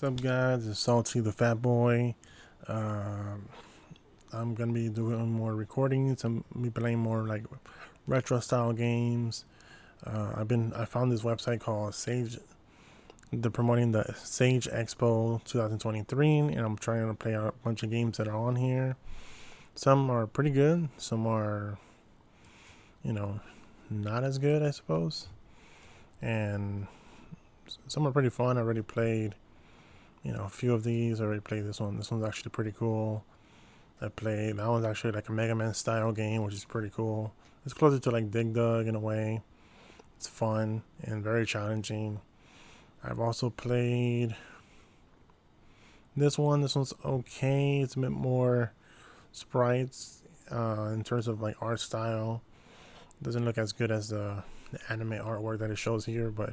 What's up, guys? It's Salty the Fat Boy. Um I'm gonna be doing more recordings. I'm gonna be playing more like retro style games. I found this website called Sage. They're promoting the Sage Expo 2023, and I'm trying to play a bunch of games that are on here. Some are pretty good. Some are, you know, not as good, I suppose. And some are pretty fun. I already played, a few of these. I already played this one. This one's actually pretty cool. I played that one's actually like a Mega Man style game, which is pretty cool. It's closer to like Dig Dug in a way. It's fun and very challenging. I've also played this one. This one's okay. It's a bit more sprites in terms of like art style. It doesn't look as good as the anime artwork that it shows here, but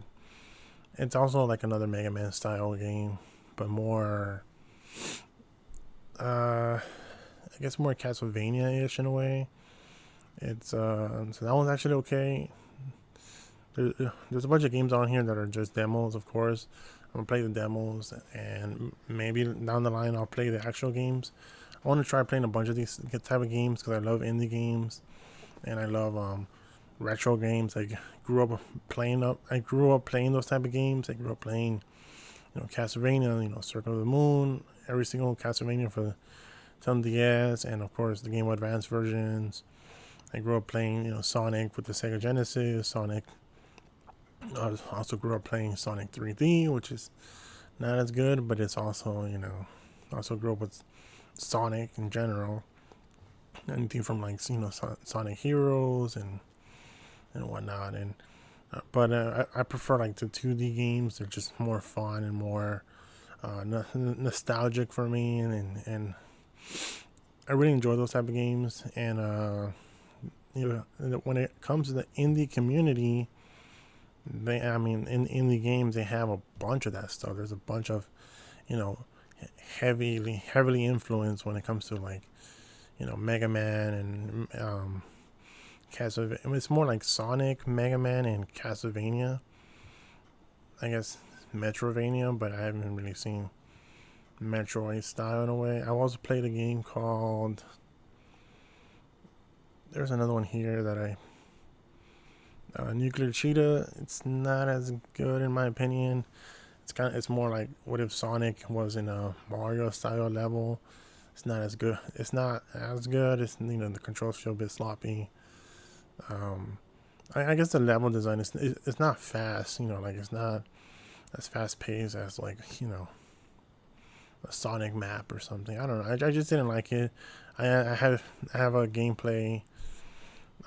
it's also like another Mega Man style game, but more I guess more Castlevania-ish in a way. It's so that one's actually okay. There's a bunch of games on here that are just demos, of course. I'm gonna play the demos, and maybe down the line I'll play the actual games. I want to try playing a bunch of these type of games because I love indie games, and I love retro games. I grew up playing those type of games. I grew up playing, Castlevania, Circle of the Moon, every single Castlevania for some DS, and of course the Game Boy Advance versions. I grew up playing, Sonic with the Sega Genesis. Sonic. I also grew up playing Sonic 3D, which is not as good, but it's also, also grew up with Sonic in general. Anything from like, Sonic Heroes and whatnot. And but I prefer like the 2D games. They're just more fun and more nostalgic for me, and I really enjoy those type of games. And when it comes to the indie community, in indie games they have a bunch of that stuff. There's a bunch of, you know, heavily influenced when it comes to like, Mega Man and Castlevania. I mean, it's more like Sonic, Mega Man, and Castlevania. I guess Metrovania, but I haven't really seen Metroid style in a way. I also played a game called. There's another one here that Nuclear Cheetah. It's not as good in my opinion. It's more like what if Sonic was in a Mario style level. It's not as good. It's not as good. It's the controls feel a bit sloppy. I guess the level design it's not fast. Like it's not as fast paced as like a Sonic map or something. I don't know. I just didn't like it. I have a gameplay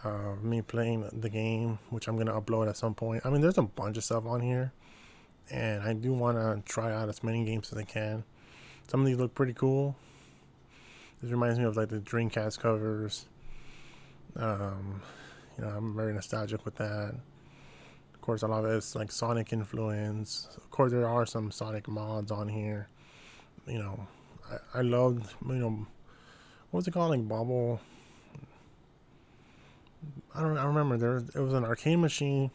of me playing the game, which I'm gonna upload at some point. I mean, there's a bunch of stuff on here, and I do want to try out as many games as I can. Some of these look pretty cool. This reminds me of like the Dreamcast covers. I'm very nostalgic with that. Of course, a lot of it's like Sonic influence. Of course, there are some Sonic mods on here. I loved, what's it called? Like Bobble. I remember. It was an arcade machine,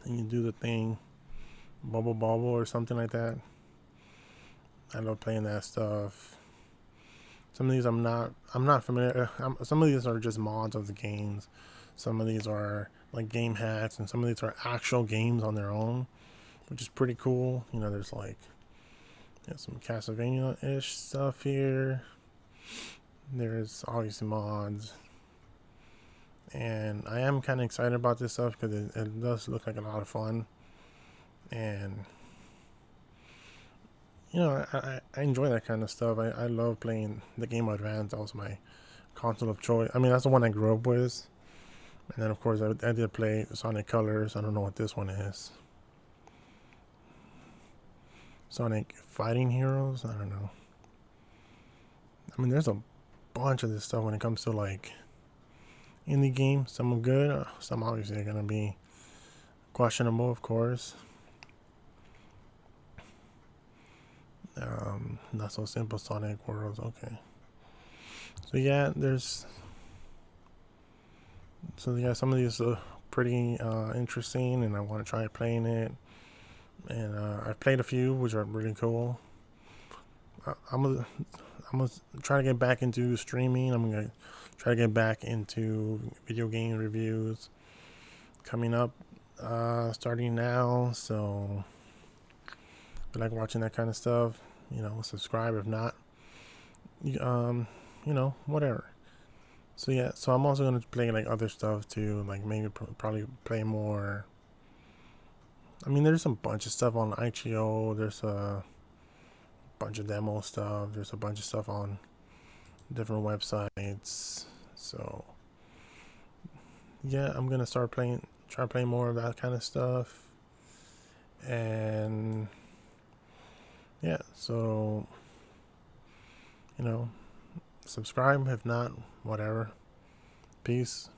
and you do the thing, Bubble Bobble or something like that. I love playing that stuff. Some of these I'm not familiar. Some of these are just mods of the games. Some of these are like game hacks, and some of these are actual games on their own, which is pretty cool. There's like some Castlevania-ish stuff here. There's obviously mods, and I am kind of excited about this stuff because it does look like a lot of fun, and I enjoy that kind of stuff. I love playing the Game Boy Advance. That was my console of choice. I mean, that's the one I grew up with. And then, of course, I did play Sonic Colors. I don't know what this one is. Sonic Fighting Heroes? I don't know. I mean, there's a bunch of this stuff when it comes to, like, indie games. Some are good. Some obviously are going to be questionable, of course. Not so simple Sonic Worlds. Okay. So yeah, some of these are pretty interesting, and I want to try playing it. and I've played a few, which are really cool. I'm gonna try to get back into streaming. I'm gonna try to get back into video game reviews coming up, starting now. So if you like watching that kind of stuff, subscribe. If not, you, whatever. So yeah, so I'm also gonna play like other stuff too, like maybe probably play more. I mean, there's a bunch of stuff on IGO. There's a bunch of demo stuff. There's a bunch of stuff on different websites. So yeah, I'm gonna try playing more of that kind of stuff. And yeah, so subscribe. If not, whatever. Peace.